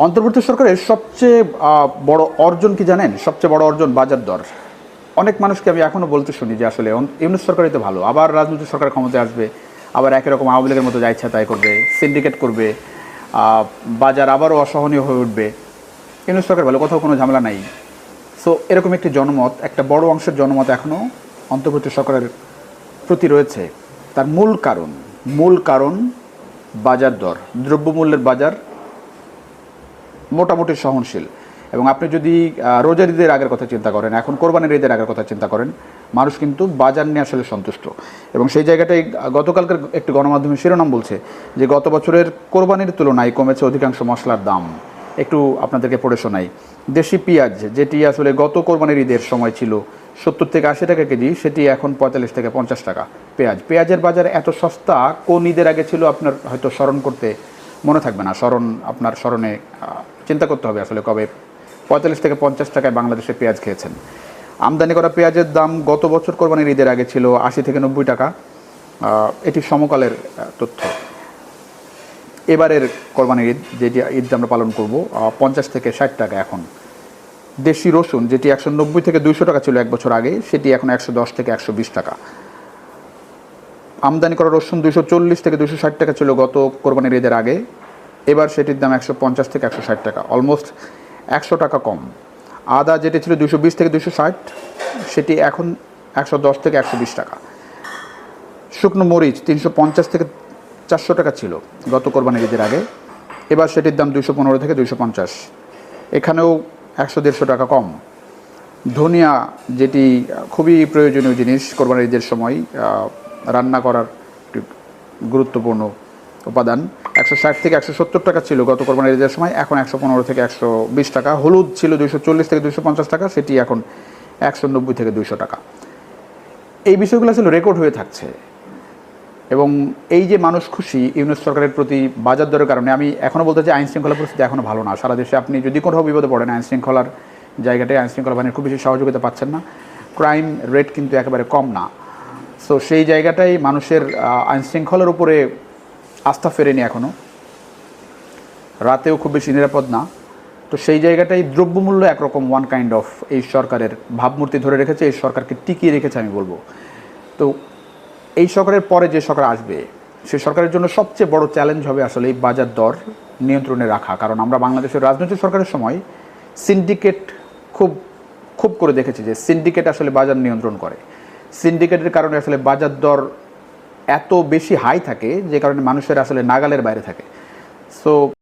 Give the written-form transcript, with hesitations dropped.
অন্তর্বর্তী সরকারের সবচেয়ে বড় অর্জন কি জানেন? সবচেয়ে বড় অর্জন বাজার দর। অনেক মানুষকে আমি এখনও বলতে শুনি যে আসলে ইউনূস সরকারই তো ভালো, আবার রাজনৈতিক সরকার ক্ষমতায় আসবে, আবার একই রকম আওয়ামী লীগের মতো যা ইচ্ছা তাই করবে, সিন্ডিকেট করবে, বাজার আবারও অসহনীয় হয়ে উঠবে, ইউনূস সরকার ভালো, কোথাও কোনো ঝামেলা নাই। সো এরকম একটি জনমত, একটা বড় অংশের জনমত এখনও অন্তর্বর্তী সরকারের প্রতি রয়েছে। তার মূল কারণ বাজার দর, দ্রব্যমূল্যের বাজার মোটামুটি সহনশীল। এবং আপনি যদি রোজার ঈদের আগের কথা চিন্তা করেন, এখন কোরবানির ঈদের আগের কথা চিন্তা করেন, মানুষ কিন্তু বাজার নিয়ে আসলে সন্তুষ্ট। এবং সেই জায়গাটাই গতকালকার একটি গণমাধ্যমের শিরোনাম বলছে যে গত বছরের কোরবানির তুলনায় কমেছে অধিকাংশ মশলার দাম। একটু আপনাদেরকে পড়ে শোনাই। দেশি পেঁয়াজ, যেটি আসলে গত কোরবানির ঈদের সময় ছিল 70 থেকে 80 টাকা কেজি, সেটি এখন 45 থেকে 50 টাকা। পেঁয়াজের বাজার এত সস্তা কোন ঈদের আগে ছিল আপনার হয়তো স্মরণ করতে মনে থাকবে না। আপনার স্মরণে চিন্তা করতে হবে আসলে কবে 45 থেকে 50 টাকায় বাংলাদেশে পেঁয়াজ খেয়েছেন। আমদানি করা পেঁয়াজের দাম গত বছর কোরবানির ঈদের আগে ছিল 80 থেকে 90 টাকা। এটি সমকালের তথ্য। এবারের কোরবানির ঈদ, যেটি ঈদ আমরা পালন করব, 50 থেকে 60 টাকা এখন। দেশি রসুন, যেটি 190 থেকে 200 টাকা ছিল এক বছর আগে, সেটি এখন 110 থেকে 120 টাকা। আমদানি করা রসুন 240 থেকে 260 টাকা ছিল গত কোরবানির ঈদের আগে, এবার সেটির দাম 150 থেকে 160 টাকা, অলমোস্ট 100 টাকা কম। আদা, যেটি ছিল 220 থেকে 260, সেটি এখন 110 থেকে 120 টাকা। শুকনো মরিচ 350 থেকে 400 টাকা ছিল গত কোরবানির ঈদের আগে, এবার সেটির দাম 215 থেকে 250, এখানেও 100-150 টাকা কম। ধনিয়া, যেটি খুবই প্রয়োজনীয় জিনিস কোরবানির ঈদের সময় রান্না করার গুরুত্বপূর্ণ উপাদান, 160 থেকে 170 টাকা ছিল গত কোরবানির ঈদের সময়, এখন 115 থেকে 120 টাকা। হলুদ ছিল 240 থেকে 250 টাকা, সেটি এখন 190 থেকে 200 টাকা। এই বিষয়গুলো আসলে রেকর্ড হয়ে থাকছে। এবং এই যে মানুষ খুশি ইউনূস সরকারের প্রতি বাজার দরের কারণে, আমি এখনও বলতে চাই আইনশৃঙ্খলা পরিস্থিতি এখনও ভালো না। সারা দেশে আপনি যদি কোথাও বিপদে পড়েন, আইনশৃঙ্খলার জায়গাটায় আইনশৃঙ্খলা বাহিনীর খুব বেশি সহযোগিতা পাচ্ছেন না, ক্রাইম রেট কিন্তু একেবারে কম না। সো সেই জায়গাটাই মানুষের আইনশৃঙ্খলার উপরে আস্থা ফেরেনি এখনও, রাতেও খুব বেশি নিরাপদ না। তো সেই জায়গাটাই দ্রব্যমূল্য একরকম ওয়ান কাইন্ড অফ এই সরকারের ভাবমূর্তি ধরে রেখেছে, এই সরকারকে টিকিয়ে রেখেছে আমি বলবো। তো এই সরকারের পরে যে সরকার আসবে, সেই সরকারের জন্য সবচেয়ে বড় চ্যালেঞ্জ হবে আসলে এই বাজার দর নিয়ন্ত্রণে রাখা। কারণ আমরা বাংলাদেশের রাজনৈতিক সরকারের সময় সিন্ডিকেট খুব করে দেখেছি যে সিন্ডিকেট আসলে বাজার নিয়ন্ত্রণ করে। সিন্ডিকেটের কারণে আসলে বাজার দর এত বেশি হাই থাকে যে কারণে মানুষের আসলে নাগালের বাইরে থাকে। সো